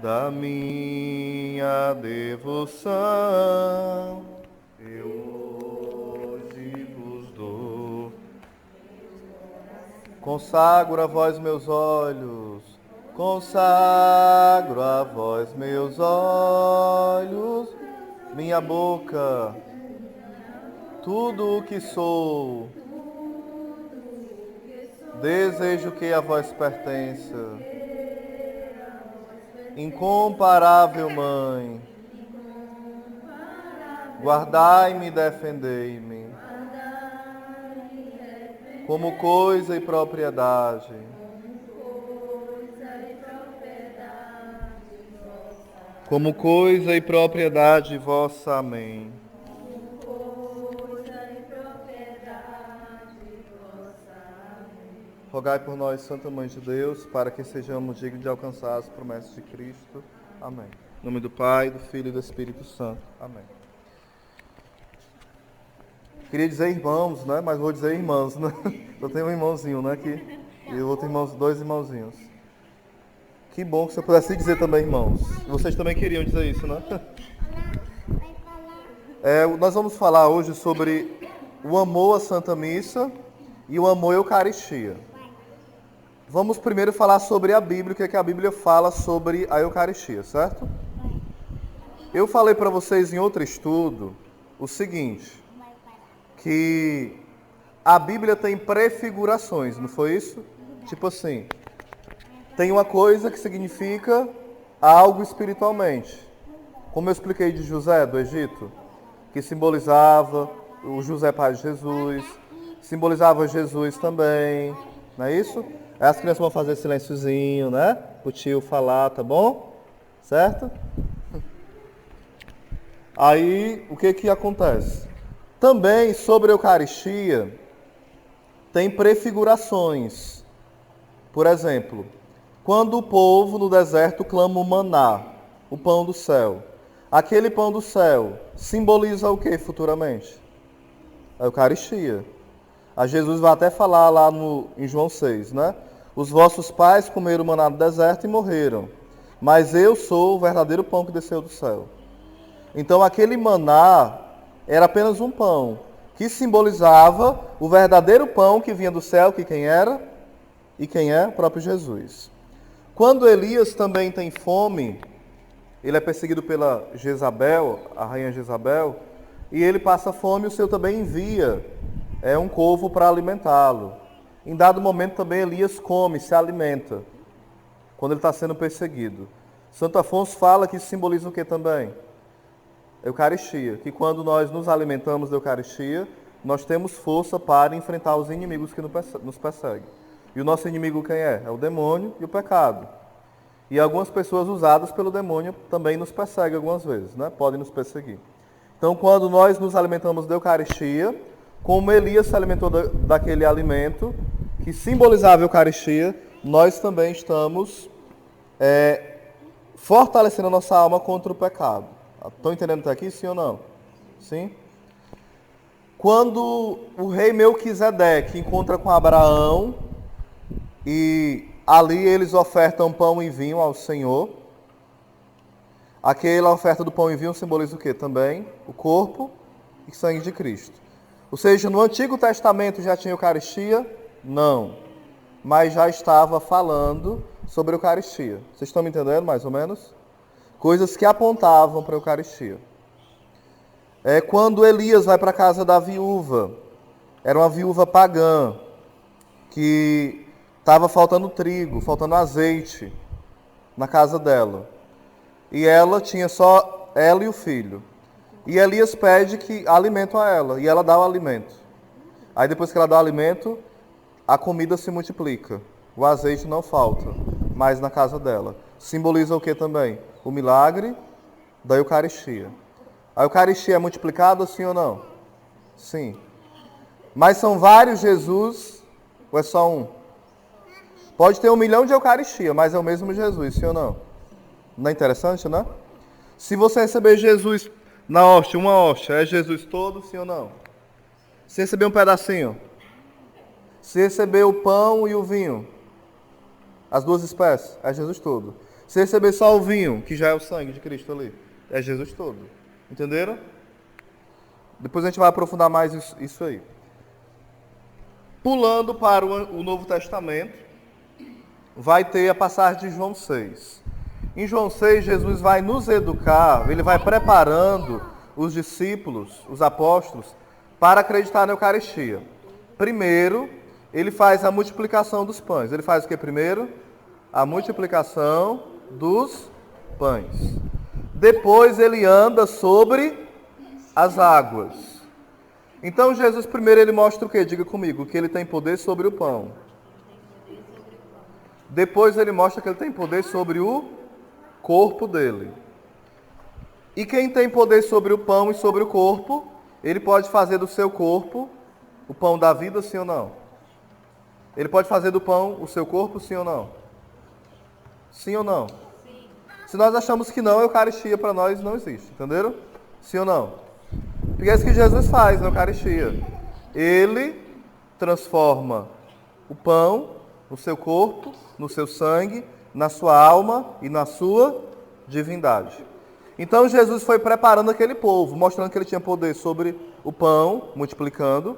da minha devoção, eu hoje vos dou. Consagro a vós meus olhos, consagro a vós meus olhos, minha boca, tudo o que sou, desejo que a vós pertença. Incomparável Mãe, guardai-me e defendei-me, como coisa e propriedade vossa. Amém. Rogai por nós, Santa Mãe de Deus, para que sejamos dignos de alcançar as promessas de Cristo. Amém. Em nome do Pai, do Filho e do Espírito Santo. Amém. Queria dizer irmãos, né? Mas vou dizer irmãos, né? Eu tenho um irmãozinho, né? Aqui. E o outro irmão, dois irmãozinhos. Que bom que você pudesse dizer também irmãos. Vocês também queriam dizer isso, né? Nós vamos falar hoje sobre o amor à Santa Missa e o amor à Eucaristia. Vamos primeiro falar sobre a Bíblia, o que é que a Bíblia fala sobre a Eucaristia, certo? Eu falei para vocês em outro estudo o seguinte, que a Bíblia tem prefigurações, não foi isso? Tipo assim, tem uma coisa que significa algo espiritualmente. Como eu expliquei de José do Egito, que simbolizava o José pai de Jesus, simbolizava Jesus também, não é isso? Aí as crianças vão fazer silênciozinho, né? O tio falar, tá bom? Certo? Aí, o que acontece? Também, sobre a Eucaristia, tem prefigurações. Por exemplo, quando o povo no deserto clama o maná, o pão do céu. Aquele pão do céu simboliza o que futuramente? A Eucaristia. A Jesus vai até falar lá em João 6, né? Os vossos pais comeram maná no deserto e morreram, mas eu sou o verdadeiro pão que desceu do céu. Então aquele maná era apenas um pão, que simbolizava o verdadeiro pão que vinha do céu, que quem era? E quem é? O próprio Jesus. Quando Elias também tem fome, ele é perseguido pela Jezabel, a rainha Jezabel, e ele passa fome, o Senhor também envia um corvo para alimentá-lo. Em dado momento também Elias come, se alimenta, quando ele está sendo perseguido. Santo Afonso fala que isso simboliza o que também? Eucaristia, que quando nós nos alimentamos da Eucaristia, nós temos força para enfrentar os inimigos que nos perseguem. E o nosso inimigo quem é? É o demônio e o pecado. E algumas pessoas usadas pelo demônio também nos perseguem algumas vezes, né? Podem nos perseguir. Então, quando nós nos alimentamos da Eucaristia, como Elias se alimentou daquele alimento que simbolizava a Eucaristia, nós também estamos fortalecendo a nossa alma contra o pecado. Estão entendendo até aqui, sim ou não? Sim? Quando o rei Melquisedeque encontra com Abraão e ali eles ofertam pão e vinho ao Senhor, aquela oferta do pão e vinho simboliza o quê? Também o corpo e sangue de Cristo. Ou seja, no Antigo Testamento já tinha Eucaristia? Não. Mas já estava falando sobre a Eucaristia. Vocês estão me entendendo, mais ou menos? Coisas que apontavam para a Eucaristia. Quando Elias vai para a casa da viúva, era uma viúva pagã, que estava faltando trigo, faltando azeite na casa dela. E ela tinha só ela e o filho. E Elias pede que alimento a ela, e ela dá o alimento. Aí depois que ela dá o alimento, a comida se multiplica. O azeite não falta mais na casa dela. Simboliza o que também? O milagre da Eucaristia. A Eucaristia é multiplicada, sim ou não? Sim. Mas são vários Jesus, ou é só um? Pode ter 1 milhão de Eucaristia, mas é o mesmo Jesus, sim ou não? Não é interessante, né? Se você receber Jesus na hóstia, uma hóstia, é Jesus todo, sim ou não? Se receber um pedacinho? Se receber o pão e o vinho, as duas espécies, é Jesus todo. Se receber só o vinho, que já é o sangue de Cristo ali, é Jesus todo. Entenderam? Depois a gente vai aprofundar mais isso aí. Pulando para o Novo Testamento, vai ter a passagem de João 6. Em João 6, Jesus vai nos educar, ele vai preparando os discípulos, os apóstolos, para acreditar na Eucaristia. Primeiro, ele faz a multiplicação dos pães. Ele faz o que primeiro? A multiplicação dos pães. Depois ele anda sobre as águas. Então Jesus primeiro ele mostra o quê? Diga comigo, que ele tem poder sobre o pão. Depois ele mostra que ele tem poder sobre o corpo dele. E quem tem poder sobre o pão e sobre o corpo, ele pode fazer do seu corpo o pão da vida, sim ou não? Ele pode fazer do pão o seu corpo, sim ou não? Sim ou não? Sim. Se nós achamos que não, a Eucaristia para nós não existe, entenderam? Sim ou não? Porque é isso que Jesus faz na Eucaristia. Ele transforma o pão no seu corpo, no seu sangue, na sua alma e na sua divindade. Então Jesus foi preparando aquele povo, mostrando que ele tinha poder sobre o pão, multiplicando,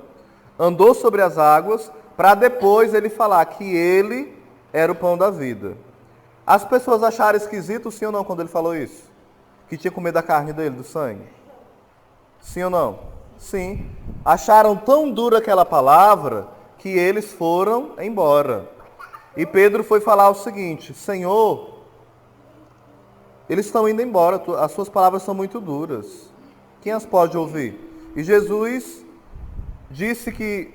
andou sobre as águas, para depois ele falar que ele era o pão da vida. As pessoas acharam esquisito, sim ou não, quando ele falou isso? Que tinha comido da carne dele, do sangue? Sim ou não? Sim. Acharam tão dura aquela palavra que eles foram embora. E Pedro foi falar o seguinte: Senhor, eles estão indo embora, as suas palavras são muito duras. Quem as pode ouvir? E Jesus disse que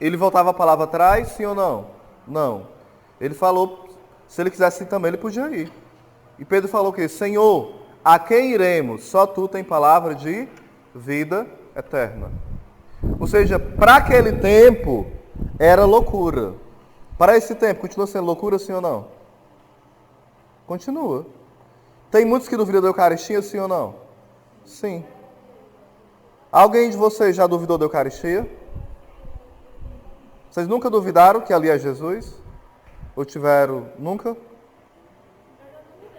ele voltava a palavra atrás, sim ou não? Não. Ele falou, se ele quisesse também, ele podia ir. E Pedro falou o quê? Senhor, a quem iremos? Só tu tem palavra de vida eterna. Ou seja, para aquele tempo era loucura. Para esse tempo, continua sendo loucura, sim ou não? Continua. Tem muitos que duvidam da Eucaristia, sim ou não? Sim. Alguém de vocês já duvidou da Eucaristia? Vocês nunca duvidaram que ali é Jesus? Ou tiveram? Nunca?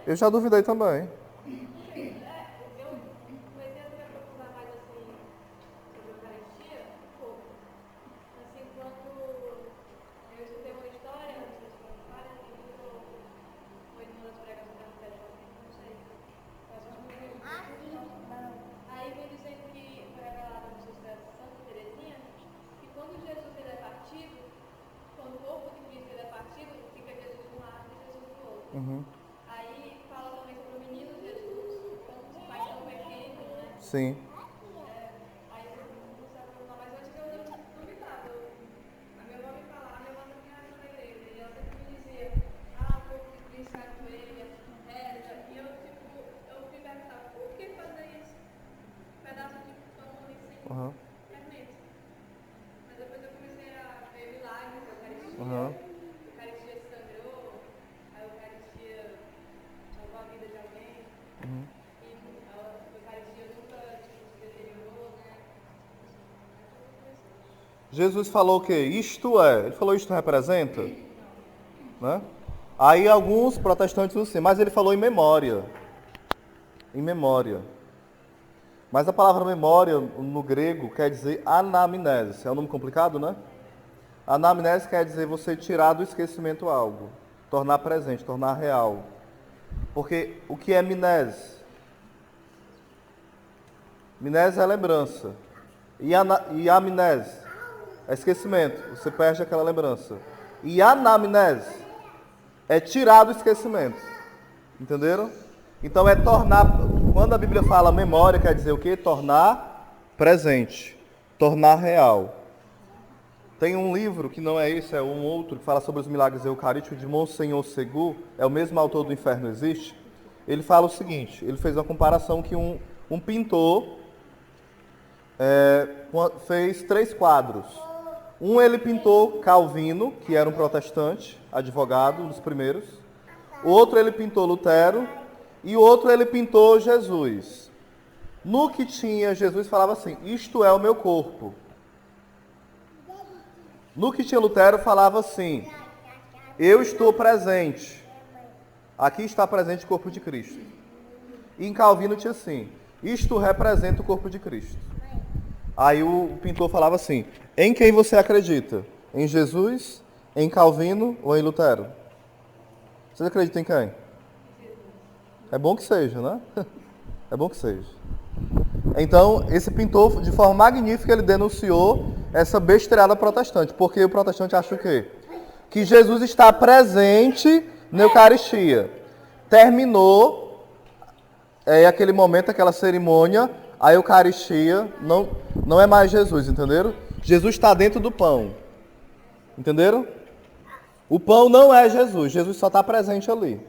Eu já duvidei também. Uhum. Aí fala também sobre o menino Jesus, então vai tão pequeno, né? Sim. Aí eu não sei perguntar, mas antes eu duvidava. A minha avó me falava, a minha avó também era na igreja, e ela sempre me dizia, o povo de Cristo é coelha, reza, e eu fui perguntar, por que fazer isso? Um pedaço de pão ali sem fermento. Mas depois eu comecei a ver milagres, Eucaristia. Jesus falou o quê? Isto é. Ele falou isto representa? Né? Aí alguns protestantes dizem assim, mas ele falou em memória. Em memória. Mas a palavra memória no grego quer dizer anamnese. É um nome complicado, né? Anamnese quer dizer você tirar do esquecimento algo. Tornar presente, tornar real. Porque o que é mnese? Mnese é lembrança. E amnese é esquecimento. Você perde aquela lembrança. E anamnese é tirar do esquecimento. Entenderam? Então é tornar... Quando a Bíblia fala memória, quer dizer o quê? Tornar presente. Tornar real. Tem um livro, que não é esse, é um outro, que fala sobre os milagres eucarísticos, de Monsenhor Segur, é o mesmo autor do Inferno Existe. Ele fala o seguinte, ele fez uma comparação que um pintor fez 3 quadros. Um ele pintou Calvino, que era um protestante, advogado, um dos primeiros. O outro ele pintou Lutero, e o outro ele pintou Jesus. No que tinha, Jesus falava assim, isto é o meu corpo. No que tinha Lutero falava assim, eu estou presente. Aqui está presente o corpo de Cristo. E em Calvino tinha assim, isto representa o corpo de Cristo. Aí o pintor falava assim, em quem você acredita? Em Jesus, em Calvino ou em Lutero? Vocês acreditam em quem? É bom que seja, né? É bom que seja. Então, esse pintor, de forma magnífica, ele denunciou essa besteirada protestante. Porque o protestante acha o quê? Que Jesus está presente na Eucaristia. Terminou aquele momento, aquela cerimônia, a Eucaristia não é mais Jesus, entenderam? Jesus está dentro do pão. Entenderam? O pão não é Jesus, Jesus só está presente ali.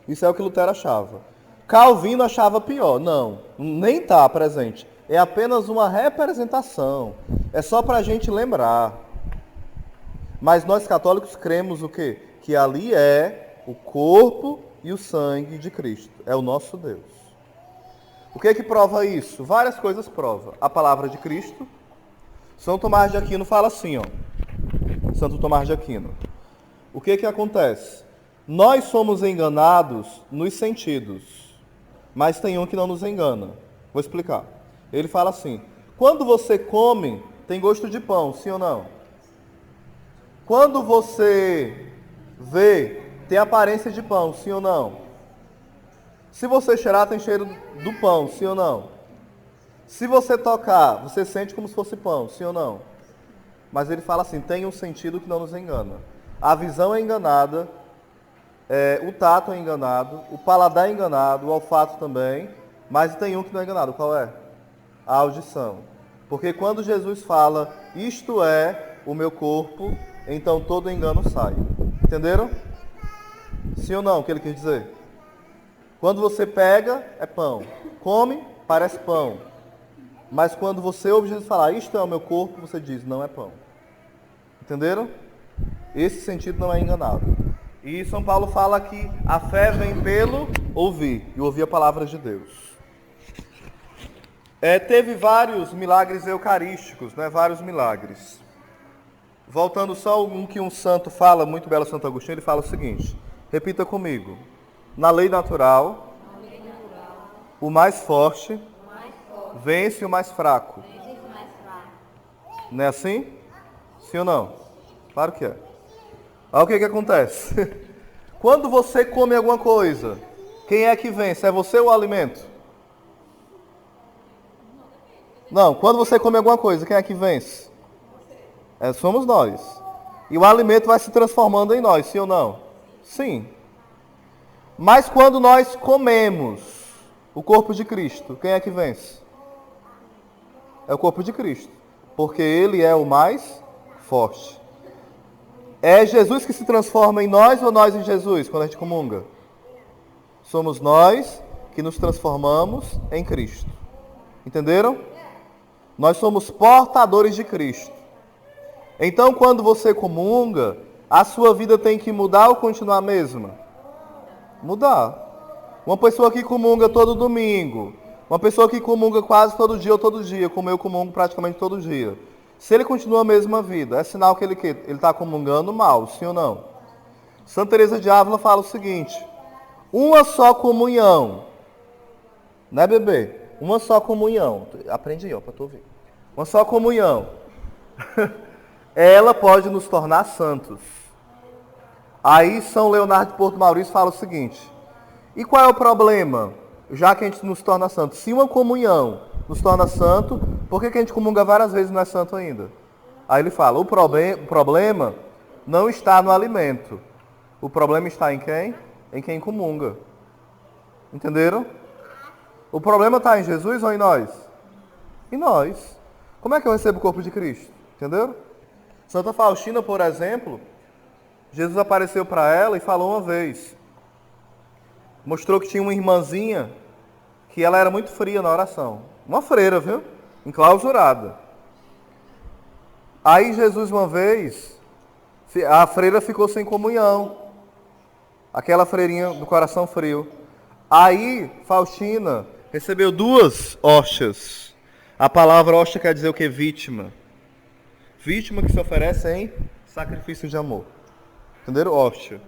Isso é o que Lutero achava. Calvino achava pior. Não, nem está presente. É apenas uma representação. É só para a gente lembrar. Mas nós católicos cremos o quê? Que ali é o corpo e o sangue de Cristo. É o nosso Deus. O que é que prova isso? Várias coisas prova. A palavra de Cristo. São Tomás de Aquino fala assim, ó. Santo Tomás de Aquino. O que é que acontece? Nós somos enganados nos sentidos, mas tem um que não nos engana. Vou explicar. Ele fala assim, quando você come, tem gosto de pão, sim ou não? Quando você vê, tem aparência de pão, sim ou não? Se você cheirar, tem cheiro do pão, sim ou não? Se você tocar, você sente como se fosse pão, sim ou não? Mas ele fala assim, tem um sentido que não nos engana. A visão é enganada, o tato é enganado, o paladar é enganado, o olfato também, mas tem um que não é enganado. Qual é? A audição. Porque quando Jesus fala, isto é o meu corpo, então todo engano sai. Entenderam? Sim ou não o que ele quis dizer? Quando você pega, é pão. Come, parece pão. Mas quando você ouve Jesus falar, isto é o meu corpo, você diz, não é pão. Entenderam? Esse sentido não é enganado. E São Paulo fala que a fé vem pelo ouvir, e ouvir a palavra de Deus. Teve vários milagres eucarísticos, né? Vários milagres. Voltando só um que um santo fala, muito belo Santo Agostinho, ele fala o seguinte, repita comigo. Na lei natural, o mais forte vence o mais fraco. Não é assim? Sim ou não? Claro que é. Olha o que acontece. Quando você come alguma coisa, quem é que vence? É você ou o alimento? Não, quando você come alguma coisa, quem é que vence? Somos nós. E o alimento vai se transformando em nós, sim ou não? Sim. Mas quando nós comemos o corpo de Cristo, quem é que vence? É o corpo de Cristo. Porque ele é o mais forte. É Jesus que se transforma em nós ou nós em Jesus quando a gente comunga? Somos nós que nos transformamos em Cristo. Entenderam? Nós somos portadores de Cristo. Então, quando você comunga, a sua vida tem que mudar ou continuar a mesma? Mudar. Uma pessoa que comunga todo domingo, uma pessoa que comunga quase todo dia ou todo dia, como eu comungo praticamente todo dia. Se ele continua a mesma vida, é sinal que ele está comungando mal, sim ou não? Santa Teresa de Ávila fala o seguinte, uma só comunhão, né, bebê? Uma só comunhão, aprende aí, ó, para tu ouvir. Uma só comunhão, ela pode nos tornar santos. Aí São Leonardo de Porto Maurício fala o seguinte, e qual é o problema? Já que a gente nos torna santo, se uma comunhão nos torna santo, por que a gente comunga várias vezes e não é santo ainda? Aí ele fala, o problema não está no alimento. O problema está em quem? Em quem comunga. Entenderam? O problema está em Jesus ou em nós? Em nós. Como é que eu recebo o corpo de Cristo? Entenderam? Santa Faustina, por exemplo, Jesus apareceu para ela e falou uma vez. Mostrou que tinha uma irmãzinha que ela era muito fria na oração. Uma freira, viu? Enclausurada. Aí Jesus uma vez, a freira ficou sem comunhão. Aquela freirinha do coração frio. Aí Faustina recebeu 2 hóstias. A palavra hóstia quer dizer o que? Vítima. Vítima que se oferece em sacrifício de amor. Entenderam? Hóstia.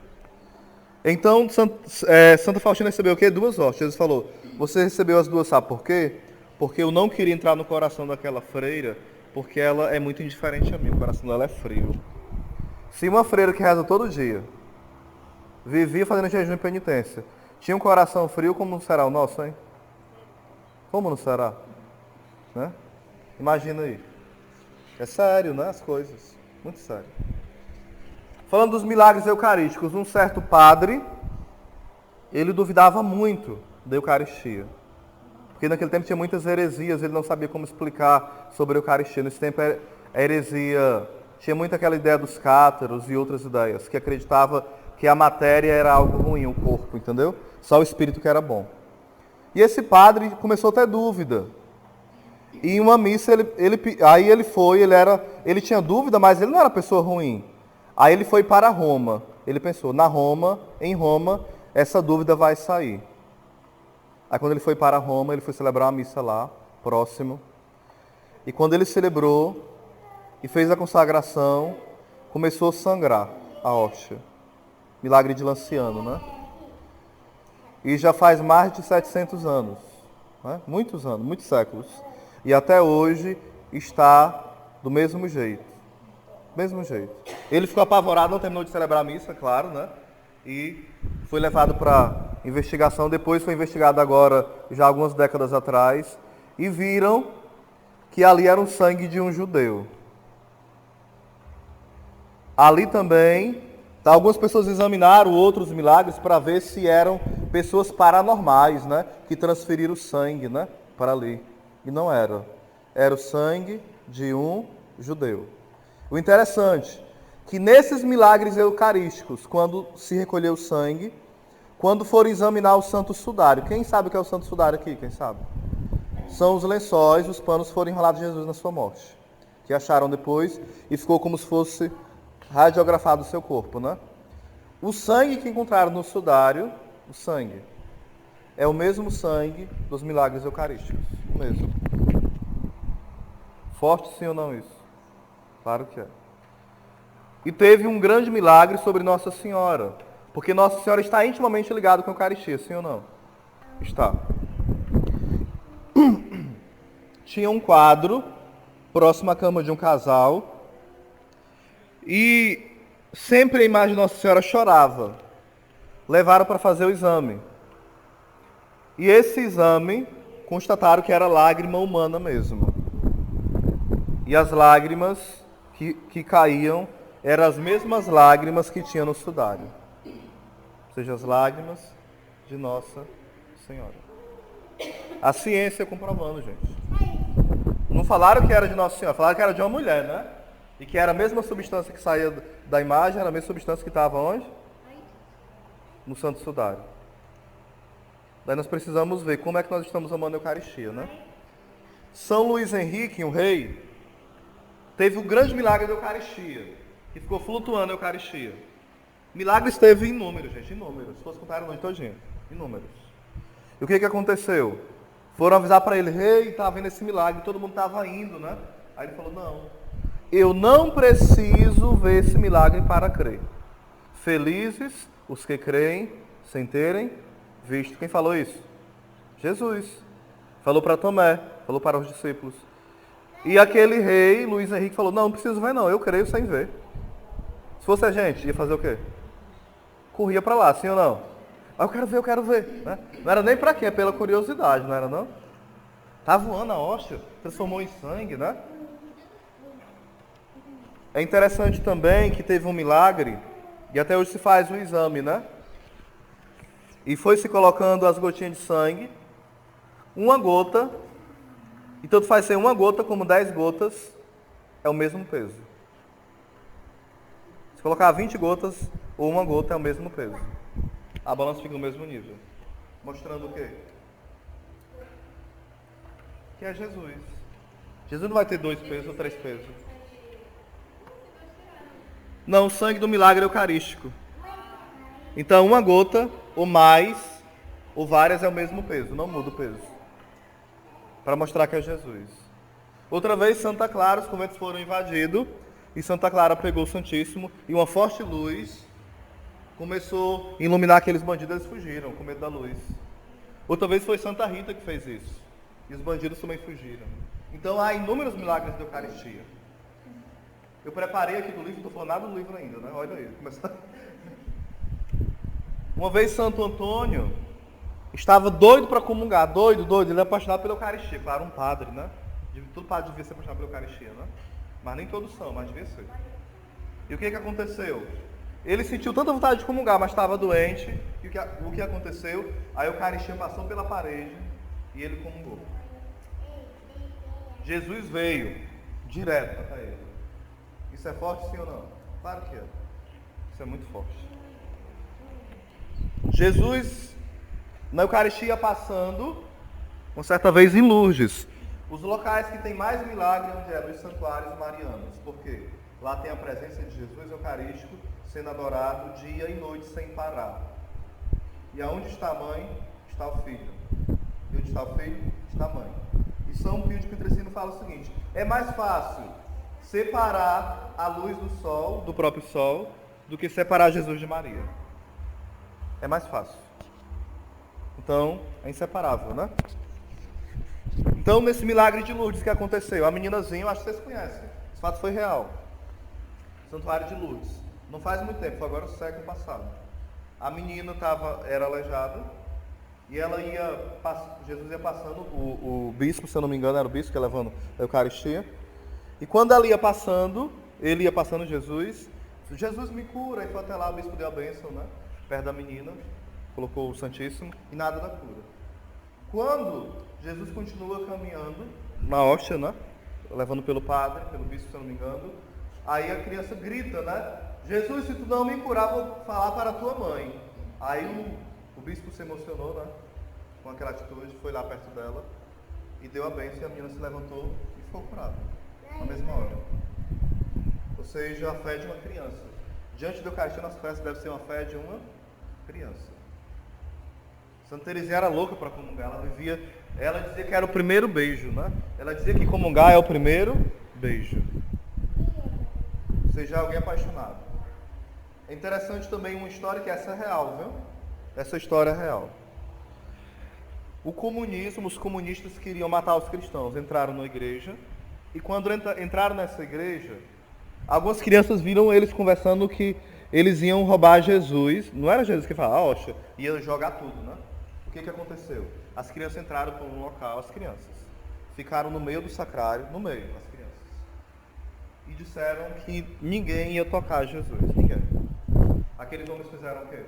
Então, Santa Faustina recebeu o quê? 2 hóstias. Jesus falou, você recebeu as 2, sabe por quê? Porque eu não queria entrar no coração daquela freira, porque ela é muito indiferente a mim, o coração dela é frio. Se uma freira que reza todo dia, vivia fazendo jejum e penitência, tinha um coração frio, como não será o nosso, hein? Como não será? Né? Imagina aí. É sério, né? As coisas. Muito sério. Falando dos milagres eucarísticos, um certo padre, ele duvidava muito da Eucaristia. Porque naquele tempo tinha muitas heresias, ele não sabia como explicar sobre a Eucaristia. Nesse tempo a heresia tinha muito aquela ideia dos cátaros e outras ideias, que acreditava que a matéria era algo ruim, o corpo, entendeu? Só o espírito que era bom. E esse padre começou a ter dúvida. E em uma missa, ele tinha dúvida, mas ele não era pessoa ruim. Aí ele foi para Roma. Ele pensou, em Roma, essa dúvida vai sair. Aí quando ele foi para Roma, ele foi celebrar uma missa lá, próximo. E quando ele celebrou e fez a consagração, começou a sangrar a hóstia. Milagre de Lanciano, né? E já faz mais de 700 anos. Né? Muitos anos, muitos séculos. E até hoje está do mesmo jeito. Mesmo jeito. Ele ficou apavorado, não terminou de celebrar a missa, claro, né? E foi levado para investigação. Depois foi investigado agora, já algumas décadas atrás. E viram que ali era o sangue de um judeu. Ali também, algumas pessoas examinaram outros milagres para ver se eram pessoas paranormais, né? Que transferiram sangue, né? Para ali. E não era. Era o sangue de um judeu. O interessante, que nesses milagres eucarísticos, quando se recolheu o sangue, quando for examinar o santo sudário, quem sabe o que é o santo sudário aqui? Quem sabe? São os lençóis, os panos foram enrolados de Jesus na sua morte, que acharam depois e ficou como se fosse radiografado o seu corpo, né? O sangue que encontraram no sudário, o sangue, é o mesmo sangue dos milagres eucarísticos, o mesmo. Forte sim ou não isso? Claro que é. E teve um grande milagre sobre Nossa Senhora, porque Nossa Senhora está intimamente ligada com a Eucaristia, sim ou não? Está. Tinha um quadro próximo à cama de um casal e sempre a imagem de Nossa Senhora chorava. Levaram para fazer o exame. E esse exame constataram que era lágrima humana mesmo. E as lágrimas que caíam eram as mesmas lágrimas que tinha no sudário. Ou seja, as lágrimas de Nossa Senhora. A ciência comprovando, gente. Não falaram que era de Nossa Senhora, falaram que era de uma mulher, né? E que era a mesma substância que saía da imagem, era a mesma substância que estava onde? No Santo Sudário. Daí nós precisamos ver como é que nós estamos amando a Eucaristia, né? São Luís Henrique, um rei, teve o grande milagre da Eucaristia, que ficou flutuando a Eucaristia. Milagres teve inúmeros, gente, inúmeros. Se fosse contar a noite todinha, inúmeros. E o que aconteceu? Foram avisar para ele, rei, está vendo esse milagre, todo mundo estava indo, né? Aí ele falou, não, eu não preciso ver esse milagre para crer. Felizes os que creem sem terem visto. Quem falou isso? Jesus. Falou para Tomé, falou para os discípulos. E aquele rei, Luís Henrique, falou, não preciso ver não, eu creio sem ver. Se fosse a gente, ia fazer o quê? Corria para lá, sim ou não? Eu quero ver. Né? Não era nem para quê, é pela curiosidade, não era não? Tá voando a hóstia, transformou em sangue, né? É interessante também que teve um milagre, e até hoje se faz o exame, né? E foi se colocando as gotinhas de sangue, uma gota, e tanto faz ser uma gota como 10 gotas, é o mesmo peso. Se colocar 20 gotas ou uma gota é o mesmo peso. A balança fica no mesmo nível. Mostrando o quê? Que é Jesus. Jesus não vai ter 2 pesos ou 3 pesos. Não, o sangue do milagre eucarístico. Então, uma gota, ou mais, ou várias é o mesmo peso. Não muda o peso. Para mostrar que é Jesus. Outra vez, Santa Clara, os conventos foram invadidos. E Santa Clara pregou o Santíssimo. E uma forte luz começou a iluminar aqueles bandidos, eles fugiram com medo da luz. Outra vez foi Santa Rita que fez isso. E os bandidos também fugiram. Então há inúmeros milagres da Eucaristia. Eu preparei aqui do livro, não estou falando nada do livro ainda, né? Olha aí. Uma vez Santo Antônio estava doido para comungar, doido, ele é apaixonado pela Eucaristia. Claro, um padre, né? Todo padre devia ser apaixonado pela Eucaristia, né? Mas nem todos são, mas devia ser. E o que aconteceu? Ele sentiu tanta vontade de comungar, mas estava doente. E o que aconteceu? A Eucaristia passou pela parede e ele comungou. Jesus veio direto até ele. Isso é forte, sim ou não? Claro que é. Isso é muito forte. Jesus, na Eucaristia, passando, uma certa vez em Lourdes, os locais que tem mais milagre onde é nos santuários marianos. Por quê? Lá tem a presença de Jesus Eucarístico sendo adorado dia e noite sem parar. E aonde está a mãe, está o filho. E onde está o filho, está a mãe. E São Pio de Pietrelcina fala o seguinte: é mais fácil separar a luz do sol, do próprio sol, do que separar Jesus de Maria. É mais fácil. Então, é inseparável, né? Então, nesse milagre de Lourdes que aconteceu, a meninazinha, eu acho que vocês conhecem. Esse fato foi real. Santuário de Lourdes. Não faz muito tempo, foi agora no século passado. A menina era aleijada e ela Jesus ia passando, o bispo, se eu não me engano, era o bispo que ia levando a Eucaristia. E quando ele ia passando Jesus me cura. E foi até lá, o bispo deu a bênção, né? Perto da menina, colocou o Santíssimo e nada da cura. Quando Jesus continua caminhando na hóstia, né? Levando pelo padre, pelo bispo, se eu não me engano, aí a criança grita, né? Jesus, se tu não me curar, vou falar para a tua mãe. Aí o bispo se emocionou, né? Com aquela atitude, foi lá perto dela e deu a bênção e a menina se levantou e ficou curada na mesma hora. Ou seja, a fé de uma criança. Diante da Eucaristia, nossa fé deve ser uma fé de uma criança. Santa Teresinha era louca para comungar, ela dizia que era o primeiro beijo, né? Ela dizia que comungar é o primeiro beijo. Ou seja, alguém apaixonado. É interessante também uma história que essa é real, viu? Essa história é real. O comunismo, os comunistas queriam matar os cristãos, entraram na igreja, e quando entraram nessa igreja, algumas crianças viram eles conversando que eles iam roubar Jesus. Não era Jesus que falava, oxa, ia jogar tudo, né? O que aconteceu? As crianças entraram para um local, as crianças ficaram no meio do sacrário, no meio, as crianças, e disseram que ninguém ia tocar Jesus, ninguém. Aqueles homens fizeram o quê?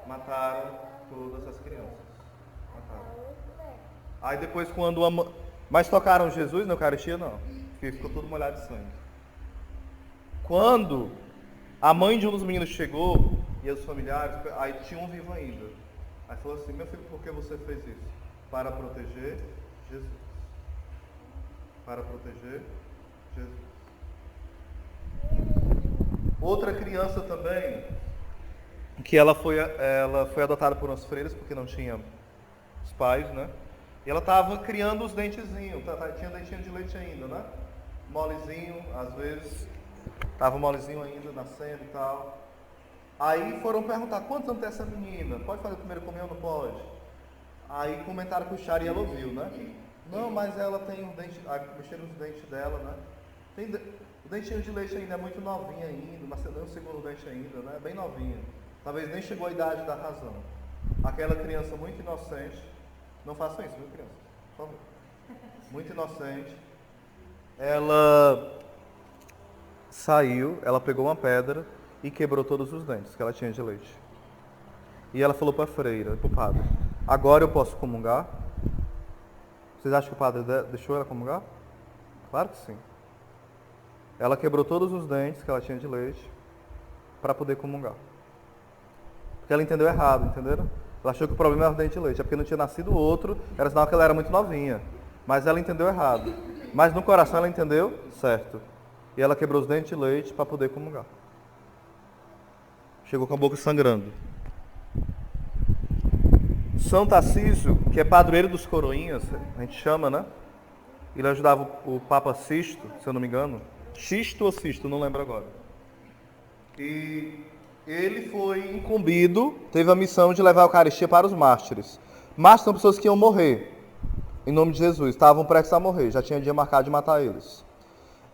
Mataram todas as crianças. Mataram. Aí depois mas tocaram Jesus na Eucaristia? Não, porque ficou todo molhado de sangue. Quando a mãe de um dos meninos chegou, e os familiares, aí tinha um vivo ainda. Aí falou assim: meu filho, por que você fez isso? Para proteger Jesus. Para proteger Jesus. Outra criança também, que ela foi adotada por umas freiras, porque não tinha os pais, né? E ela estava criando os dentezinhos, tinha dentinho de leite ainda, né? Molezinho, às vezes, estava molezinho ainda, nascendo e tal. Aí foram perguntar: quantos anos tem essa menina? Pode fazer o primeiro comunhão? Não pode? Aí comentaram com o Chari e ela ouviu, né? Não, mas ela tem um dente, mexendo nos dentes dela, né? O dentinho de leite ainda é muito novinho ainda, nasceu nem o segundo dente ainda, né? Bem novinha. Talvez nem chegou a idade da razão. Aquela criança muito inocente, não façam isso, viu, criança? Por favor. Muito inocente. Ela saiu, ela pegou uma pedra e quebrou todos os dentes que ela tinha de leite. E ela falou para a freira, para o padre: agora eu posso comungar? Vocês acham que o padre deixou ela comungar? Claro que sim. Ela quebrou todos os dentes que ela tinha de leite para poder comungar. Porque ela entendeu errado, entenderam? Ela achou que o problema era o dente de leite, é porque não tinha nascido outro, era sinal que ela era muito novinha. Mas ela entendeu errado. Mas no coração ela entendeu certo. E ela quebrou os dentes de leite para poder comungar. Chegou com a boca sangrando. São Tarcísio, que é padroeiro dos coroinhas, a gente chama, né? Ele ajudava o Papa Sisto, se eu não me engano. Xisto ou Sisto, não lembro agora. E ele foi incumbido, teve a missão de levar a Eucaristia para os mártires. Mártires são pessoas que iam morrer, em nome de Jesus, estavam prestes a morrer, já tinha dia marcado de matar eles.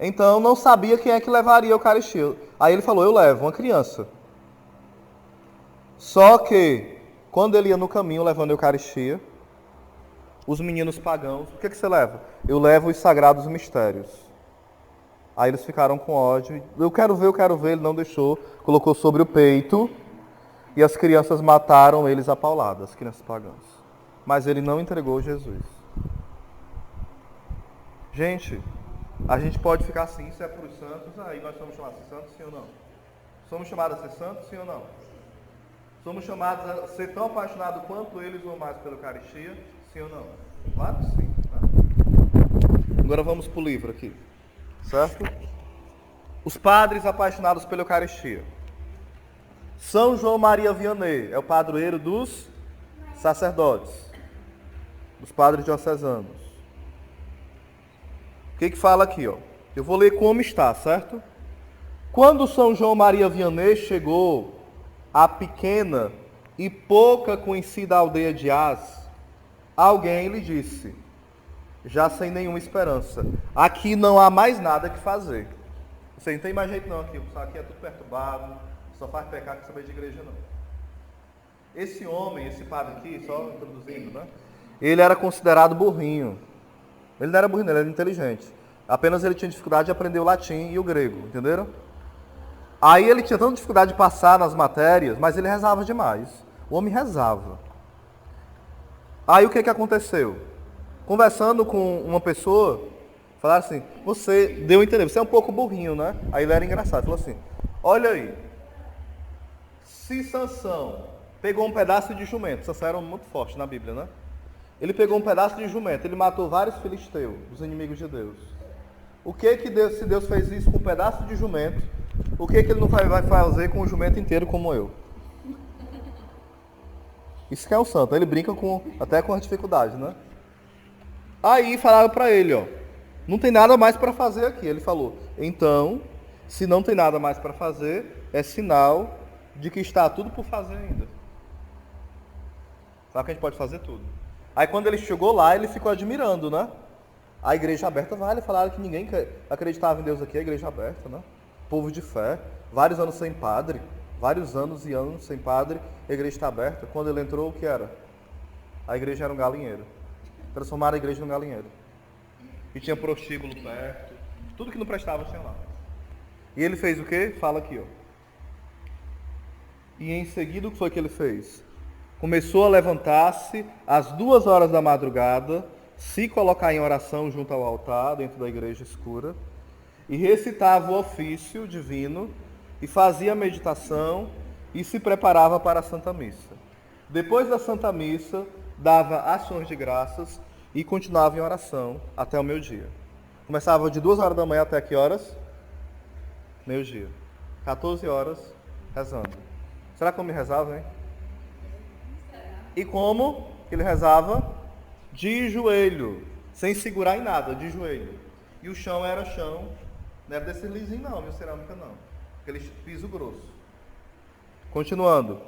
Então, não sabia quem é que levaria a Eucaristia. Aí ele falou, eu levo, uma criança. Só que, quando ele ia no caminho levando a Eucaristia, os meninos pagãos, o que você leva? Eu levo os sagrados mistérios. Aí eles ficaram com ódio. Eu quero ver, ele não deixou, colocou sobre o peito, e as crianças mataram eles a paulada, as crianças pagãs. Mas ele não entregou Jesus. Gente, a gente pode ficar assim, se é para os santos, aí nós somos chamados de santos, sim ou não? Somos chamados a ser santos, sim ou não? Somos chamados a ser tão apaixonados quanto eles ou mais pela Eucaristia, sim ou não? Claro que sim. Né? Agora vamos para o livro aqui, certo? Os padres apaixonados pela Eucaristia. São João Maria Vianney é o padroeiro dos sacerdotes, dos padres diocesanos. O que fala aqui, ó? Eu vou ler como está, certo? Quando São João Maria Vianney chegou à pequena e pouca conhecida aldeia de Az, alguém lhe disse, já sem nenhuma esperança, aqui não há mais nada que fazer. Você não tem mais jeito não aqui, aqui é tudo perturbado, só faz pecar que saber de igreja não. Esse homem, esse padre aqui, só introduzindo, né? Ele era considerado burrinho. Ele não era burrinho, ele era inteligente. Apenas ele tinha dificuldade de aprender o latim e o grego, entenderam? Aí ele tinha tanta dificuldade de passar nas matérias, mas ele rezava demais. O homem rezava. Aí o que aconteceu? Conversando com uma pessoa, falaram assim, você deu a entender, você é um pouco burrinho, né? Aí ele era engraçado, falou assim, olha aí, se Sansão pegou um pedaço de jumento, Sansão era muito forte na Bíblia, né? Ele pegou um pedaço de jumento, ele matou vários filisteus, os inimigos de Deus. O que Deus, se Deus fez isso com um pedaço de jumento, o que ele não vai fazer com o jumento inteiro como eu? Isso que é um santo, ele brinca até com a dificuldade, né? Aí falaram para ele, ó, não tem nada mais para fazer aqui. Ele falou, então, se não tem nada mais para fazer, é sinal de que está tudo por fazer ainda. Sabe que a gente pode fazer tudo. Aí quando ele chegou lá, ele ficou admirando, né? A igreja aberta, vale, falaram que ninguém acreditava em Deus aqui, a igreja aberta, né? Povo de fé, vários anos sem padre, vários anos e anos sem padre, a igreja está aberta. Quando ele entrou, o que era? A igreja era um galinheiro. Transformaram a igreja num galinheiro. E tinha prostíbulo perto, tudo que não prestava tinha lá. E ele fez o quê? Fala aqui, ó. E em seguida, o que foi que ele fez? Começou a levantar-se às 2 horas da madrugada, se colocar em oração junto ao altar, dentro da igreja escura, e recitava o ofício divino, e fazia a meditação, e se preparava para a Santa Missa. Depois da Santa Missa, dava ações de graças, e continuava em oração até o meio-dia. Começava de 2 horas da manhã até que horas? Meio-dia. 14 horas rezando. Será que eu me rezava, hein? E como ele rezava? De joelho, sem segurar em nada, de joelho. E o chão era chão, não era desse lisinho não, viu, cerâmica não. Aquele piso grosso. Continuando.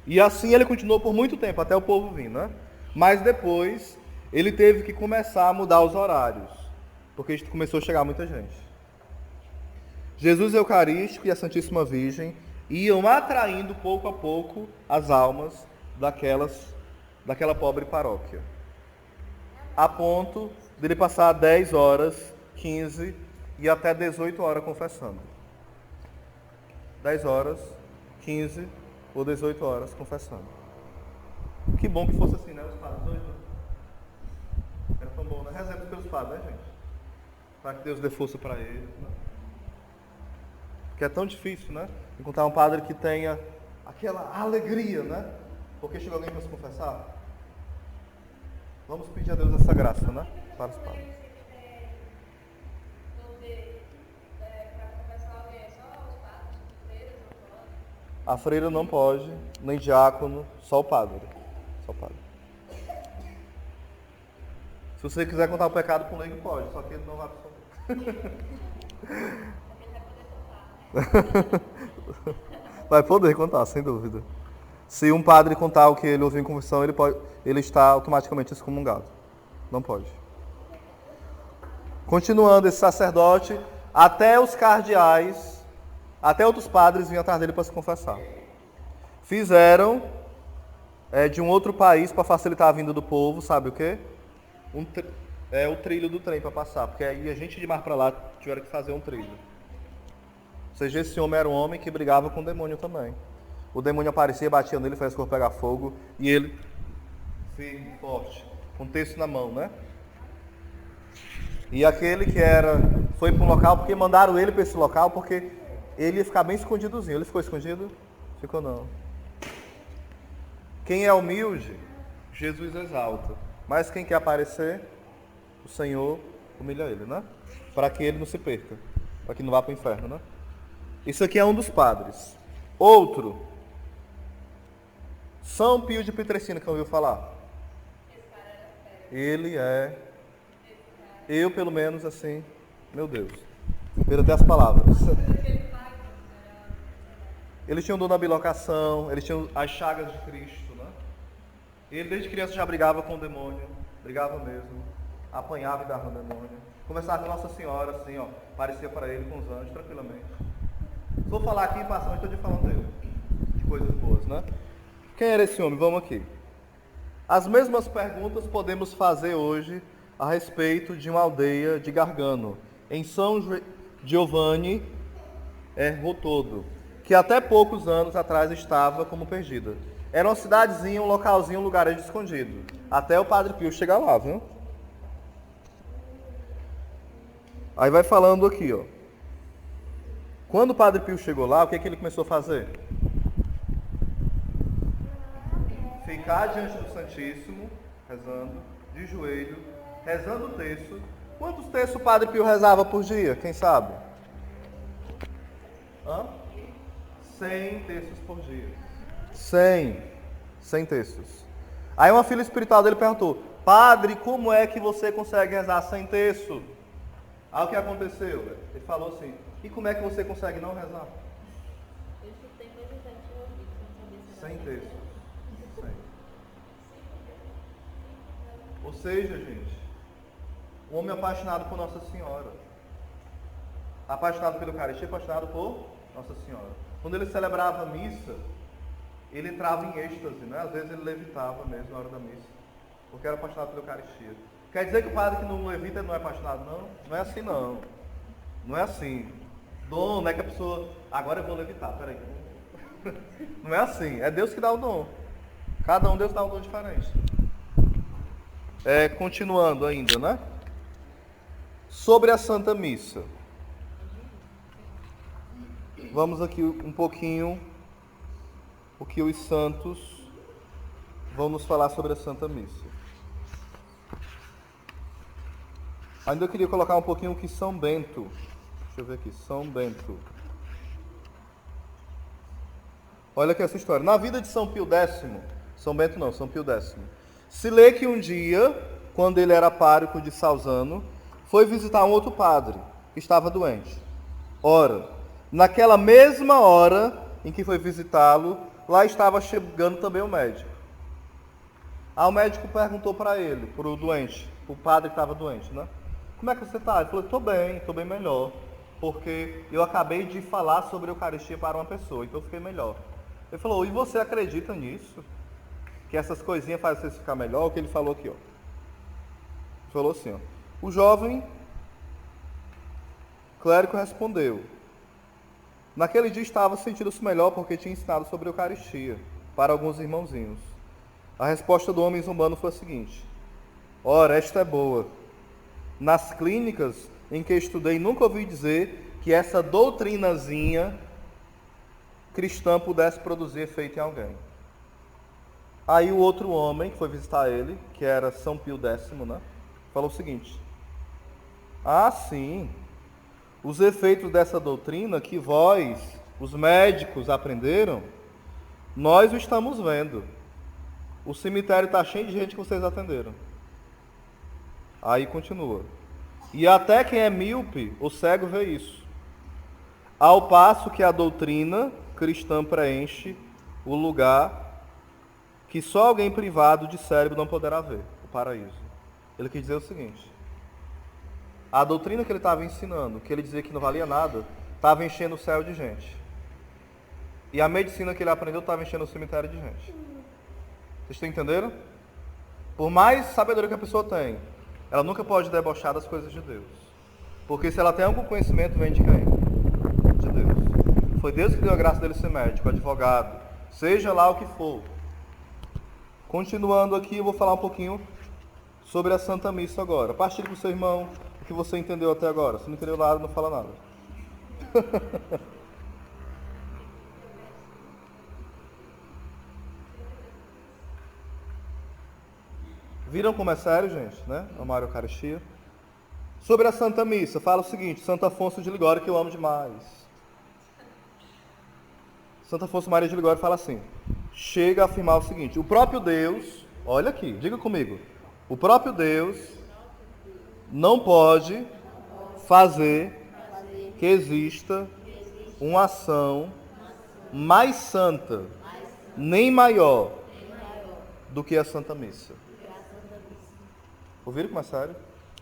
E assim ele continuou por muito tempo, até o povo vir, né? Mas depois, ele teve que começar a mudar os horários, porque começou a chegar muita gente. Jesus Eucarístico e a Santíssima Virgem iam atraindo pouco a pouco as almas daquela pobre paróquia. A ponto dele passar 10 horas, 15 e até 18 horas confessando. 10 horas, 15 ou 18 horas confessando. Que bom que fosse assim, né? Os padres hoje. Era tão bom, né? Rezemos pelos padres, né, gente? Para que Deus dê força para eles, né? Porque é tão difícil, né? Encontrar um padre que tenha aquela alegria, né? Porque chegou alguém para se confessar? Vamos pedir a Deus essa graça, né? Para os padres. A freira não pode, nem diácono, só o padre. Só o padre. Se você quiser contar o pecado para o leigo, pode, só que ele não vai Vai poder contar, sem dúvida. Se um padre contar o que ele ouviu em confissão, ele está automaticamente excomungado. Não pode. Continuando, esse sacerdote, até os cardeais, até outros padres vinham atrás dele para se confessar. Fizeram de um outro país para facilitar a vinda do povo, sabe o quê? O trilho do trem para passar, porque aí a gente de mar para lá tiveram que fazer um trilho. Ou seja, esse homem era um homem que brigava com o demônio também. O demônio aparecia, batia nele, fazia o corpo pegar fogo, e ele, firme, forte, com o texto na mão, né? E aquele que foi para um local, porque mandaram ele para esse local, porque ele ia ficar bem escondidozinho. Ele ficou escondido? Ficou não. Quem é humilde, Jesus exalta. Mas quem quer aparecer, o Senhor humilha ele, né? Para que ele não se perca, para que não vá para o inferno, né? Isso aqui é um dos padres. Outro, São Pio de Pietrelcina, que ouviu falar? Ele é... Eu, pelo menos, assim... Meu Deus. Perdi até as palavras. Eles tinham dor na bilocação, eles tinham as chagas de Cristo, né? Ele, desde criança, já brigava com o demônio. Brigava mesmo. Apanhava e dava no demônio. Conversava com Nossa Senhora, assim, ó. Parecia para ele com os anjos, tranquilamente. Vou falar aqui, passando, estou te falando dele. De coisas boas, né? Quem era esse homem? Vamos aqui. As mesmas perguntas podemos fazer hoje a respeito de uma aldeia de Gargano, em São Giovanni Rotondo, que até poucos anos atrás estava como perdida. Era uma cidadezinha, um localzinho, um lugarejo escondido. Até o Padre Pio chegar lá, viu? Aí vai falando aqui, ó. Quando o Padre Pio chegou lá, o que ele começou a fazer? Ficar diante do Santíssimo, rezando, de joelho, rezando o terço. Quantos terços o Padre Pio rezava por dia? Quem sabe? 100 terços por dia. 100 terços. Aí uma filha espiritual dele perguntou: Padre, como é que você consegue rezar 100 terços? Aí o que aconteceu? Ele falou assim: e como é que você consegue não rezar? 100 terços. 100. Ou seja, gente, o homem apaixonado por Nossa Senhora, apaixonado pela Eucaristia, apaixonado por Nossa Senhora. Quando ele celebrava a missa, ele entrava em êxtase, né? Às vezes ele levitava mesmo na hora da missa, porque era apaixonado pela Eucaristia. Quer dizer que o padre que não levita não é apaixonado? Não, não é assim não. Não é assim. Dom, não é que a pessoa, agora eu vou levitar, peraí. Não é assim, é Deus que dá o dom. Cada um Deus dá um dom diferente. Continuando ainda, né? Sobre a Santa Missa. Vamos aqui um pouquinho o que os santos vão nos falar sobre a Santa Missa. Ainda eu queria colocar um pouquinho o que São Bento. Deixa eu ver aqui, São Bento. Olha aqui essa história. Na vida de São Pio X, São Bento não, São Pio X, se lê que um dia, quando ele era pároco de Salzano, foi visitar um outro padre que estava doente. Ora, naquela mesma hora em que foi visitá-lo, lá estava chegando também o médico. Aí o médico perguntou para ele, para o doente, o padre que estava doente, né? Como é que você está? Ele falou: estou bem melhor, porque eu acabei de falar sobre a Eucaristia para uma pessoa, então eu fiquei melhor. Ele falou: e você acredita nisso? Que essas coisinhas fazem você ficar melhor? O que ele falou aqui, ó. Ele falou assim, ó: o jovem clérigo respondeu: naquele dia estava sentindo-se melhor porque tinha ensinado sobre a Eucaristia para alguns irmãozinhos. A resposta do homem zombando foi a seguinte: ora, esta é boa. Nas clínicas em que estudei, nunca ouvi dizer que essa doutrinazinha cristã pudesse produzir efeito em alguém. Aí o outro homem que foi visitar ele, que era São Pio X, né, falou o seguinte: ah, sim, os efeitos dessa doutrina que vós, os médicos, aprenderam, nós o estamos vendo. O cemitério está cheio de gente que vocês atenderam. Aí continua: e até quem é míope, o cego vê isso. Ao passo que a doutrina cristã preenche o lugar que só alguém privado de cérebro não poderá ver, o paraíso. Ele quis dizer o seguinte: a doutrina que ele estava ensinando, que ele dizia que não valia nada, estava enchendo o céu de gente. E a medicina que ele aprendeu estava enchendo o cemitério de gente. Vocês estão entendendo? Por mais sabedoria que a pessoa tem, ela nunca pode debochar das coisas de Deus. Porque se ela tem algum conhecimento, vem de quem? De Deus. Foi Deus que deu a graça dele ser médico, advogado, seja lá o que for. Continuando aqui, eu vou falar um pouquinho sobre a Santa Missa agora. Partilhe com o seu irmão o que você entendeu até agora. Se não entendeu nada, não fala nada. Viram como é sério, gente, né? Amar a Eucaristia. Sobre a Santa Missa, fala o seguinte: Santo Afonso de Ligório, que eu amo demais. Santo Afonso Maria de Ligório fala assim, chega a afirmar o seguinte: o próprio Deus, olha aqui, diga comigo, o próprio Deus não pode fazer que exista uma ação mais santa, nem maior, do que a Santa Missa. Ouviram como é sério?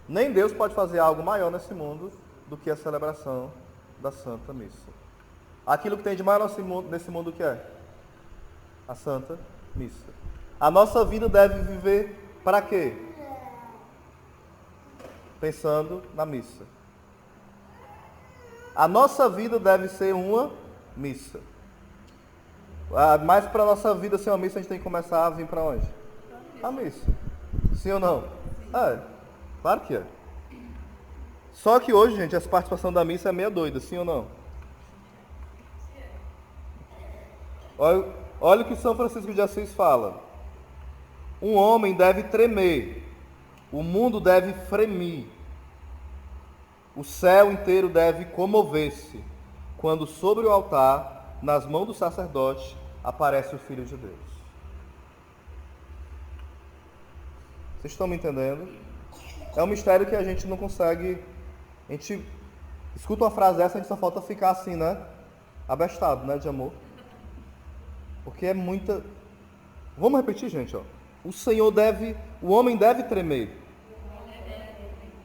Nem Deus pode fazer algo maior nesse mundo do que a celebração da Santa Missa. Aquilo que tem de maior nesse mundo, o que é? A Santa Missa. A nossa vida deve viver para quê? Pensando na missa. A nossa vida deve ser uma missa. Mas para a nossa vida ser uma missa, a gente tem que começar a vir para onde? A missa. Sim ou não? Claro que é. Só que hoje, gente, essa participação da missa é meio doida, sim ou não? Olha o que São Francisco de Assis fala. Um homem deve tremer, o mundo deve fremir, o céu inteiro deve comover-se, quando sobre o altar, nas mãos do sacerdote, aparece o Filho de Deus. Vocês estão me entendendo? É um mistério que a gente não consegue... A gente escuta uma frase dessa, a gente só falta ficar assim, né? Abestado, né? De amor. Porque é muita... Vamos repetir, gente, ó. O homem deve tremer.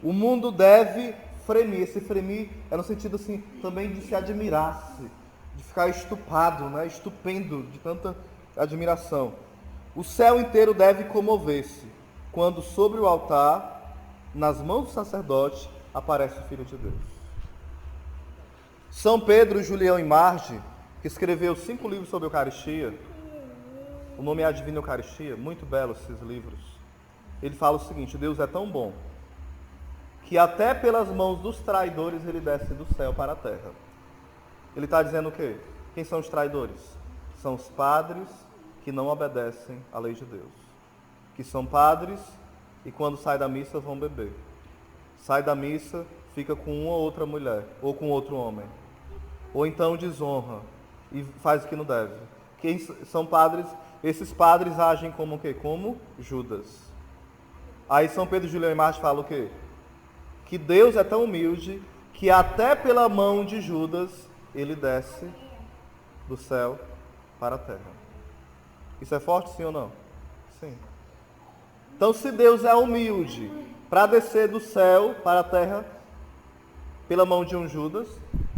O mundo deve fremir. Esse fremir é no sentido assim, também de se admirar-se, de ficar estupado, né? Estupendo de tanta admiração. O céu inteiro deve comover-se, quando sobre o altar, nas mãos do sacerdote, aparece o Filho de Deus. São Pedro, Julião e Marge, que escreveu 5 livros sobre a Eucaristia, o nome é A Divina Eucaristia, muito belos esses livros. Ele fala o seguinte: Deus é tão bom, que até pelas mãos dos traidores ele desce do céu para a terra. Ele está dizendo o quê? Quem são os traidores? São os padres que não obedecem à lei de Deus. Que são padres e quando sai da missa vão beber. Sai da missa, fica com uma ou outra mulher, ou com outro homem. Ou então desonra e faz o que não deve. Quem são padres? Esses padres agem como o quê? Como Judas. Aí São Pedro, Julião e Marge falam o quê? Que Deus é tão humilde que até pela mão de Judas ele desce do céu para a terra. Isso é forte, sim ou não? Sim. Então, se Deus é humilde para descer do céu para a terra pela mão de um Judas,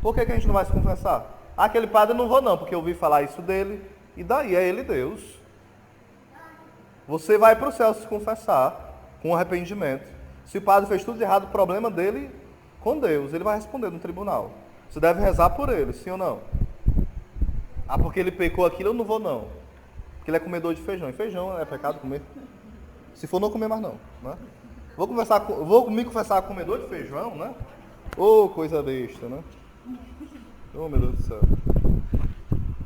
por que a gente não vai se confessar? Aquele padre não vou não, porque eu ouvi falar isso dele, e daí é ele Deus. Você vai para o céu se confessar com arrependimento. Se o padre fez tudo de errado, o problema dele com Deus, ele vai responder no tribunal. Você deve rezar por ele, sim ou não? Porque ele pecou aquilo, eu não vou não. Porque ele é comedor de feijão. E feijão é pecado comer. Se for, não comer mais não, né? Vou me confessar comedor de feijão, né? Coisa besta, né? Meu Deus do céu.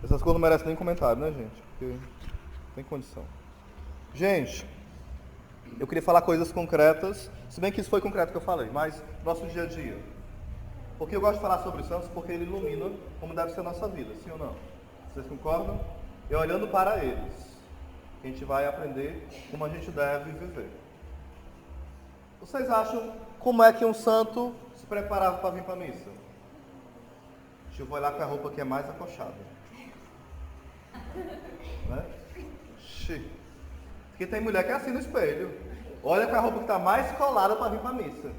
Essas coisas não merecem nem comentário, né, gente? Porque não tem condição. Gente, eu queria falar coisas concretas, se bem que isso foi concreto que eu falei, mas nosso dia a dia. Porque eu gosto de falar sobre os santos porque ele ilumina como deve ser a nossa vida, sim ou não? Vocês concordam? E olhando para eles, a gente vai aprender como a gente deve viver. Vocês acham como é que um santo se preparava para vir para a missa? Deixa eu olhar com a roupa que é mais acochada. Né? Porque tem mulher que é assim no espelho. Olha com a roupa que está mais colada para vir para a missa.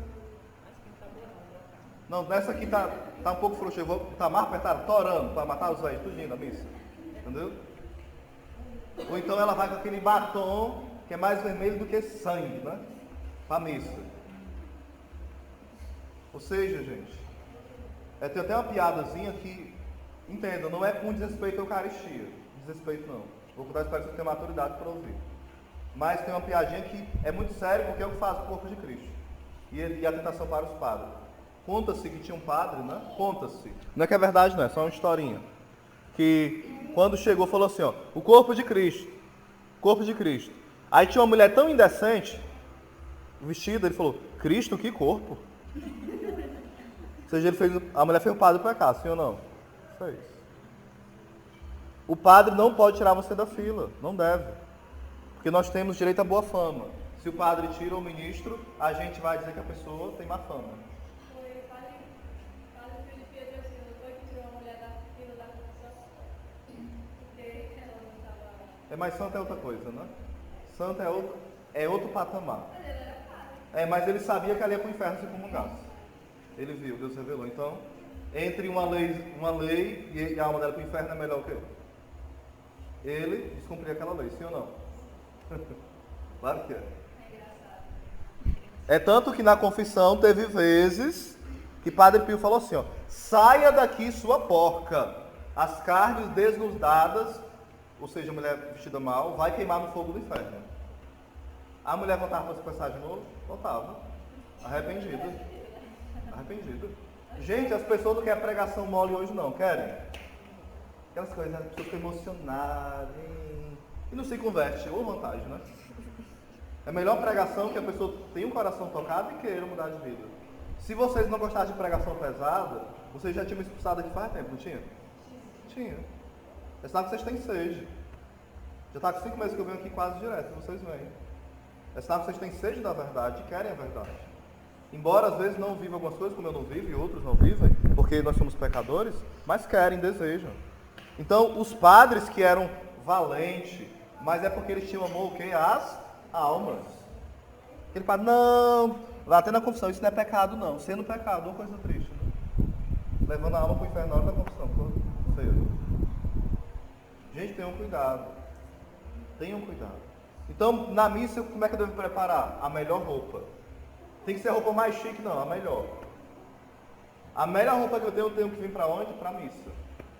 Não, nessa aqui tá um pouco frouxa, eu vou estar mais apertada, torando, para matar os velhos, tudinho na missa. Entendeu? Ou então ela vai com aquele batom que é mais vermelho do que sangue, né? Para a missa. Ou seja, gente, tem até uma piadazinha que, entenda, não é com desrespeito à Eucaristia. Desrespeito não. Vou contar isso para você ter maturidade para ouvir. Mas tem uma piadinha que é muito séria porque é o que faz o corpo de Cristo. E a tentação para os padres. Conta-se que tinha um padre, né? Conta-se. Não é que é verdade, não, é só uma historinha. Que quando chegou falou assim, ó, o corpo de Cristo. Corpo de Cristo. Aí tinha uma mulher tão indecente, vestida, ele falou, Cristo, que corpo? Ou seja, a mulher fez o padre para cá, sim ou não? Fez. O padre não pode tirar você da fila, não deve. Porque nós temos direito à boa fama. Se o padre tira o ministro, a gente vai dizer que a pessoa tem má fama. Foi o padre Felipe disse assim, não foi que tirou a mulher da fila da confissão? Porque ela não estava... Mas santa é outra coisa, né? Santa é outro patamar. Mas ele sabia que ela ia para o inferno se comungasse. Ele viu, Deus revelou. Então, entre uma lei e a alma dela para o inferno é melhor que eu. Ele descumprir aquela lei, sim ou não? Claro que é. É tanto que na confissão teve vezes que Padre Pio falou assim, ó, saia daqui sua porca, as carnes desnudadas, ou seja, a mulher vestida mal, vai queimar no fogo do inferno. A mulher voltava para se confessar de novo? Voltava. Arrependida. Gente, as pessoas não querem pregação mole hoje não, querem? Aquelas coisas, a pessoa fica emocionada e não se converte, ou vantagem, né? É melhor pregação que a pessoa tenha um coração tocado e queira mudar de vida. Se vocês não gostassem de pregação pesada, vocês já tinham me expulsado aqui faz tempo, não tinha? Tinha. É sinal que vocês têm sede. Já está com 5 meses que eu venho aqui quase direto, vocês vêm. É sinal que vocês têm sede da verdade e querem a verdade. Embora às vezes não vivam algumas coisas como eu não vivo e outros não vivem, porque nós somos pecadores, mas querem, desejam. Então, os padres que eram valentes, mas é porque eles tinham amor o quê? As almas. Aquele padre, não, lá até na confissão, isso não é pecado não. Sendo pecado, uma coisa triste. Né? Levando a alma para o inferno na hora da confissão. Feio. Gente, tenham cuidado. Tenham cuidado. Então, na missa, como é que eu devo preparar? A melhor roupa. Tem que ser a roupa mais chique, não, a melhor. A melhor roupa que eu tenho que vir para onde? Para a missa.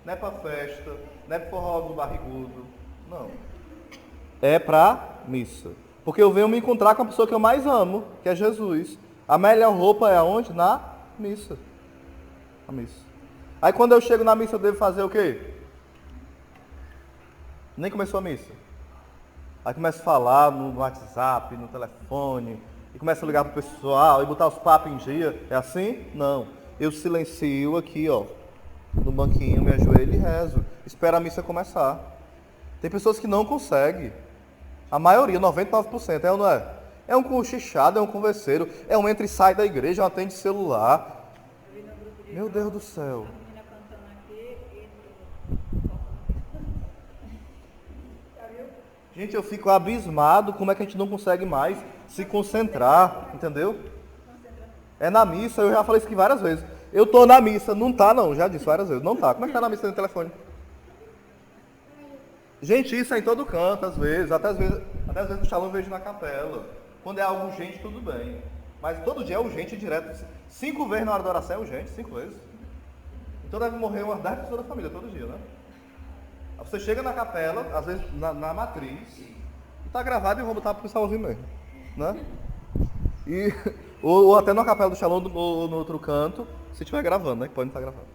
Não é para festa, não é para forró do barrigudo, não. É para missa. Porque eu venho me encontrar com a pessoa que eu mais amo, que é Jesus. A melhor roupa é aonde? Na missa. Na missa. Aí quando eu chego na missa, eu devo fazer o quê? Nem começou a missa. Aí começa a falar no WhatsApp, no telefone, e começa a ligar para o pessoal e botar os papos em dia. É assim? Não. Eu silencio aqui, ó, no banquinho, me ajoelho e rezo. Espero a missa começar. Tem pessoas que não conseguem. A maioria, 99%, é ou não é? É um cochichado, é um converseiro, é um entra e sai da igreja, é um atende celular. Meu Deus do céu. Gente, eu fico abismado como é que a gente não consegue mais se concentrar, entendeu? É na missa, eu já falei isso aqui várias vezes. Eu tô na missa, não tá não, já disse várias vezes, não tá. Como é que tá na missa no telefone? Gente, isso é em todo canto, às vezes, até às vezes no salão eu vejo na capela. Quando é algo urgente, tudo bem. Mas todo dia é urgente direto. 5 vezes na hora da oração é urgente, 5 vezes. Então deve morrer umas 10 pessoas da família todo dia, né? Você chega na capela, às vezes na matriz, e está gravado e eu vou botar para o pessoal ouvir mesmo, né? Ou até na capela do Shalom ou no outro canto, se estiver gravando, né? Que pode não estar gravando.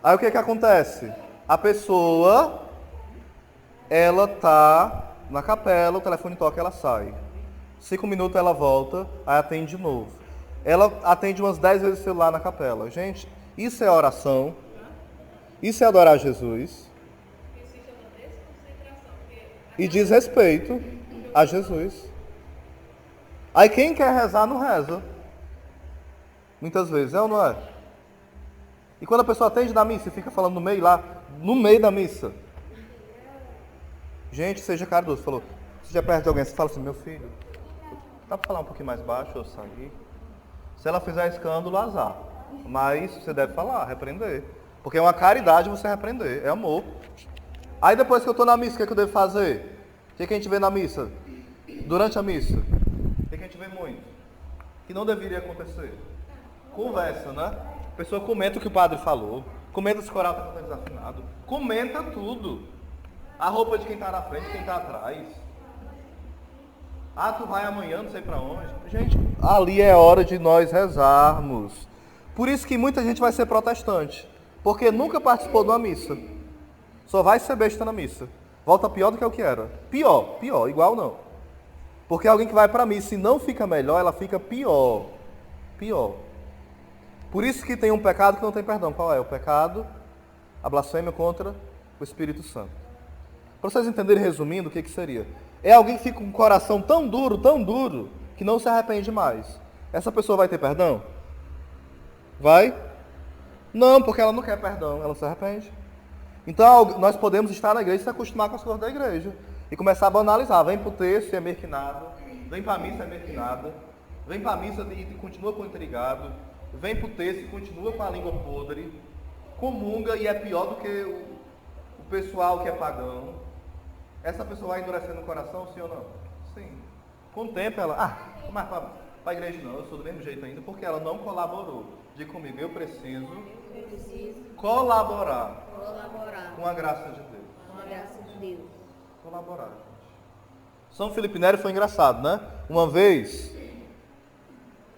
Aí o que acontece? A pessoa, ela tá na capela, o telefone toca, ela sai. 5 minutos ela volta, aí atende de novo. Ela atende umas 10 vezes o celular na capela. Gente, isso é oração. Isso é adorar Jesus. E diz respeito a Jesus. Aí quem quer rezar, não reza. Muitas vezes, é ou não é? E quando a pessoa atende na missa e fica falando no meio lá, no meio da missa. Gente, seja caridoso. Falou, você já perde alguém, você fala assim, meu filho, dá pra falar um pouquinho mais baixo, eu sair? Se ela fizer escândalo, azar. Mas você deve falar, repreender. Porque é uma caridade você repreender, é amor. Aí depois que eu tô na missa, o que, é que eu devo fazer? O que, é que a gente vê na missa? Durante a missa? O que, é que a gente vê muito? Que não deveria acontecer. Conversa, né? A pessoa comenta o que o padre falou. Comenta se o coral está cantando desafinado. Comenta tudo. A roupa de quem está na frente, quem está atrás. Ah, tu vai amanhã, não sei para onde. Gente, ali é hora de nós rezarmos. Por isso que muita gente vai ser protestante. Porque nunca participou de uma missa. Só vai ser besta na missa. Volta pior do que o que era. Pior, igual não. Porque alguém que vai para a missa e não fica melhor, ela fica pior. Pior. Por isso que tem um pecado que não tem perdão. Qual é? O pecado, a blasfêmia contra o Espírito Santo. Para vocês entenderem, resumindo, o que seria? É alguém que fica com o coração tão duro, que não se arrepende mais. Essa pessoa vai ter perdão? Vai? Não, porque ela não quer perdão, ela não se arrepende. Então, nós podemos estar na igreja e se acostumar com as coisas da igreja. E começar a banalizar. Vem para o texto e é meio que nada. Vem para a missa e é meio que nada. Vem para a missa e continua com o intrigado. Vem para o texto e continua com a língua podre. Comunga e é pior do que o pessoal que é pagão. Essa pessoa vai endurecendo o coração, sim ou não? Sim. Com o tempo ela, mas para a igreja não, eu sou do mesmo jeito ainda, porque ela não colaborou. Diga comigo, eu preciso colaborar com a graça de Deus. Com a graça de Deus. Colaborar, gente. São Felipe Neri foi engraçado, né? Uma vez,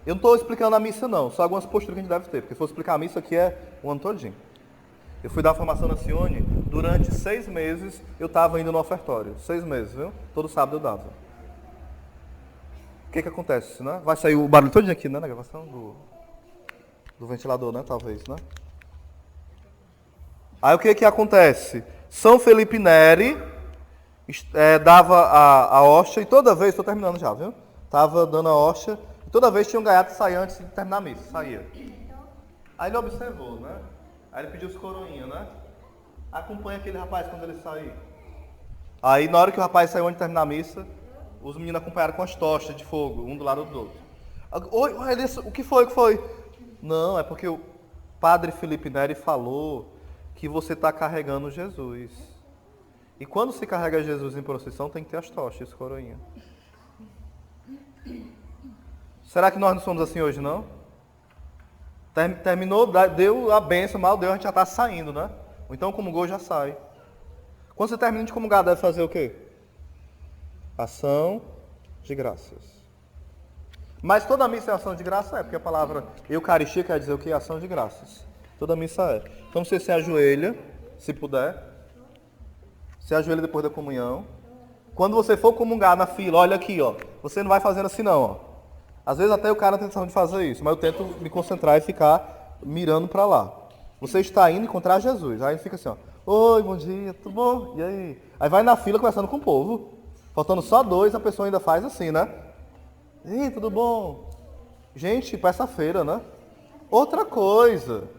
eu não estou explicando a missa não, só algumas posturas que a gente deve ter, porque se for explicar a missa aqui é o ano todinho. Eu fui dar uma formação na Cione, durante 6 meses eu estava indo no ofertório. 6 meses, viu? Todo sábado eu dava. O que acontece, né? Vai sair o barulho todinho aqui, né? Na gravação do ventilador, né? Talvez, né? Aí o que acontece? São Felipe Neri dava a hóstia e toda vez, estou terminando já, viu? Estava dando a hóstia e toda vez tinha um gaiato que saía antes de terminar a missa, saía. Aí ele observou, né? Aí ele pediu os coroinhas, né? Acompanha aquele rapaz quando ele sair. Aí na hora que o rapaz saiu antes de terminar a missa, os meninos acompanharam com as tochas de fogo, um do lado do outro. Oi, o que foi? Não, é porque o padre Felipe Neri falou que você está carregando Jesus. E quando se carrega Jesus em procissão, tem que ter as tochas, coroinha. Será que nós não somos assim hoje, não? Terminou, deu a bênção, mal deu, a gente já está saindo, né? Ou então comungou, já sai. Quando você termina de comungar, deve fazer o quê? Ação de graças. Mas toda missa é ação de graça? É, porque a palavra Eucaristia quer dizer o quê? Ação de graças. Toda missa é. Então você se ajoelha, se puder. Se ajoelha depois da comunhão. Quando você for comungar na fila, olha aqui, ó. Você não vai fazendo assim não, ó. Às vezes até o cara tem intenção de fazer isso, mas eu tento me concentrar e ficar mirando para lá. Você está indo encontrar Jesus. Aí fica assim, ó. Oi, bom dia, tudo bom? E aí? Aí vai na fila conversando com o povo. Faltando só 2, a pessoa ainda faz assim, né? Ih, tudo bom? Gente, para essa feira, né? Outra coisa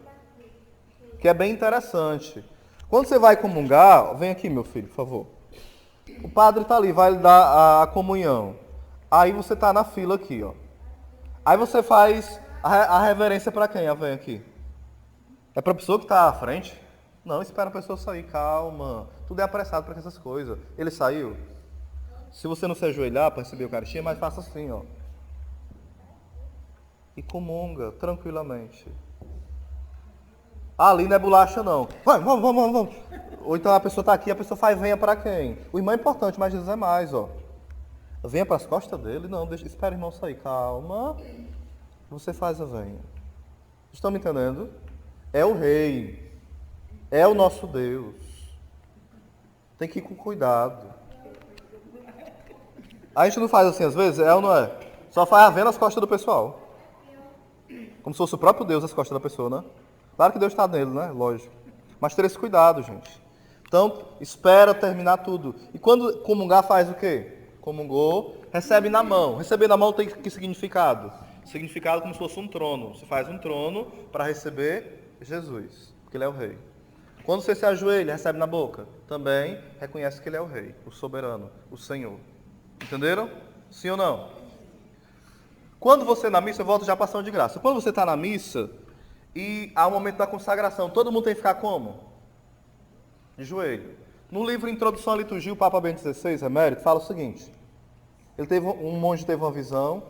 que é bem interessante. Quando você vai comungar, vem aqui, meu filho, por favor. O padre está ali, vai lhe dar a comunhão. Aí você está na fila aqui, ó. Aí você faz a reverência para quem? Vem aqui. É para a pessoa que está à frente? Não, espera a pessoa sair, calma. Tudo é apressado para essas coisas. Ele saiu? Se você não se ajoelhar para receber o Eucaristia, mas faça assim, ó. E comunga, tranquilamente. Ali não é bolacha, não. Vamos. Ou então a pessoa está aqui, a pessoa faz venha para quem? O irmão é importante, mas Jesus é mais, ó. Venha para as costas dele. Não, espera o irmão sair. Calma. Você faz a venha. Estão me entendendo? É o rei. É o nosso Deus. Tem que ir com cuidado. A gente não faz assim às vezes? É ou não é? Só faz a venha nas costas do pessoal. Como se fosse o próprio Deus nas costas da pessoa, né? Claro que Deus está nele, né? Lógico. Mas ter esse cuidado, gente. Então, espera terminar tudo. E quando comungar, faz o quê? Comungou, recebe na mão. Receber na mão tem que significado? Significado como se fosse um trono. Você faz um trono para receber Jesus, porque ele é o rei. Quando você se ajoelha, recebe na boca, também reconhece que ele é o rei, o soberano, o Senhor. Entenderam? Sim ou não? Quando você na missa, eu volto já para ação de graça. Quando você está na missa e há o momento da consagração, todo mundo tem que ficar como? De joelho. No livro Introdução à Liturgia, o Papa Bento XVI, Emérito, fala o seguinte. Um monge teve uma visão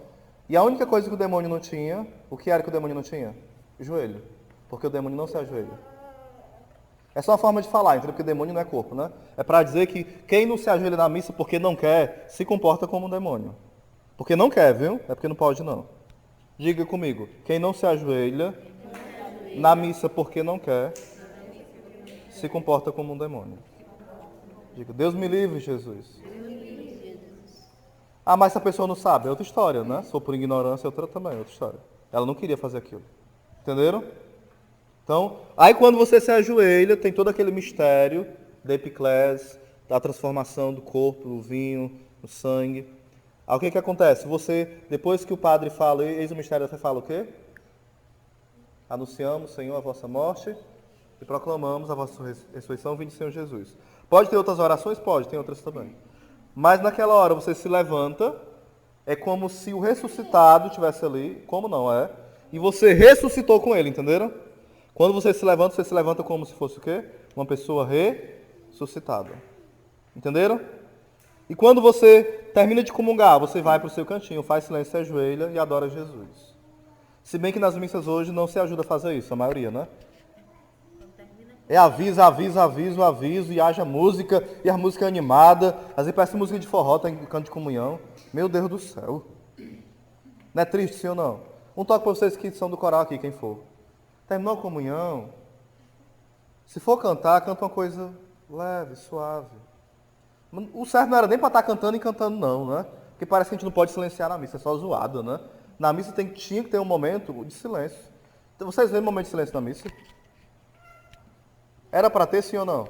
e a única coisa que o demônio não tinha, o que era que o demônio não tinha? Joelho. Porque o demônio não se ajoelha. É só uma forma de falar, entendeu? Porque demônio não é corpo, né? É para dizer que quem não se ajoelha na missa porque não quer, se comporta como um demônio. Porque não quer, viu? É porque não pode, não. Diga comigo. Quem não se ajoelha na missa porque não quer, se comporta como um demônio. Diga, Deus me livre, Jesus. Ah, mas se a pessoa não sabe, é outra história, né? Se for por ignorância, é outra também, é outra história. Ela não queria fazer aquilo. Entenderam? Então, aí quando você se ajoelha, tem todo aquele mistério da epiclese, da transformação do corpo, do vinho, do sangue. Aí o que que acontece? Você, depois que o padre fala, eis o mistério, você fala o quê? Anunciamos, Senhor, a vossa morte e proclamamos a vossa ressurreição, vinde Senhor Jesus. Pode ter outras orações? Pode, tem outras também. Mas naquela hora você se levanta, é como se o ressuscitado estivesse ali, como não é, e você ressuscitou com ele, entenderam? Quando você se levanta como se fosse o quê? Uma pessoa ressuscitada. Entenderam? E quando você termina de comungar, você vai para o seu cantinho, faz silêncio, se ajoelha e adora Jesus. Se bem que nas missas hoje não se ajuda a fazer isso, a maioria, né? É aviso, aviso, aviso, aviso, e haja música, e a música é animada. Às vezes parece música de forró, tem canto de comunhão. Meu Deus do céu. Não é triste, sim ou não? Um toque para vocês que são do coral aqui, quem for. Terminou a comunhão. Se for cantar, canta uma coisa leve, suave. O certo não era nem para estar cantando e cantando, não, né? Porque parece que a gente não pode silenciar na missa, é só zoada, né? Na missa tinha que ter um momento de silêncio. Então, vocês veem um momento de silêncio na missa? Era para ter, sim ou não?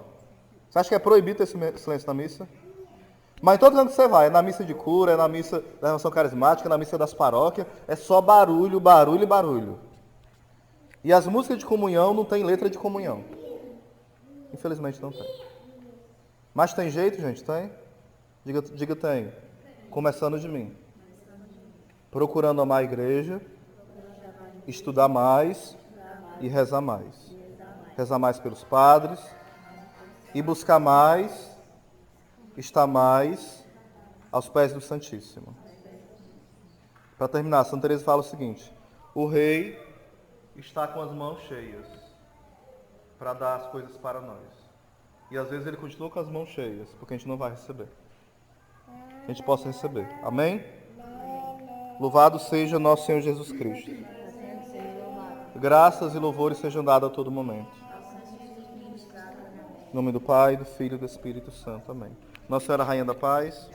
Você acha que é proibido ter silêncio na missa? Mas em todo lugar que você vai, é na missa de cura, é na missa da renovação carismática, é na missa das paróquias, é só barulho, barulho e barulho. E as músicas de comunhão não tem letra de comunhão. Infelizmente não tem. Mas tem jeito, gente? Tem? Diga tem. Começando de mim. Procurando amar a igreja, estudar mais e rezar mais. Rezar mais pelos padres e buscar mais, estar mais aos pés do Santíssimo. Para terminar, Santa Teresa fala o seguinte: o rei está com as mãos cheias para dar as coisas para nós. E às vezes ele continua com as mãos cheias, porque a gente não vai receber. Que a gente possa receber. Amém? Louvado seja nosso Senhor Jesus Cristo. Graças e louvores sejam dados a todo momento. Em nome do Pai, do Filho e do Espírito Santo. Amém. Nossa Senhora Rainha da Paz.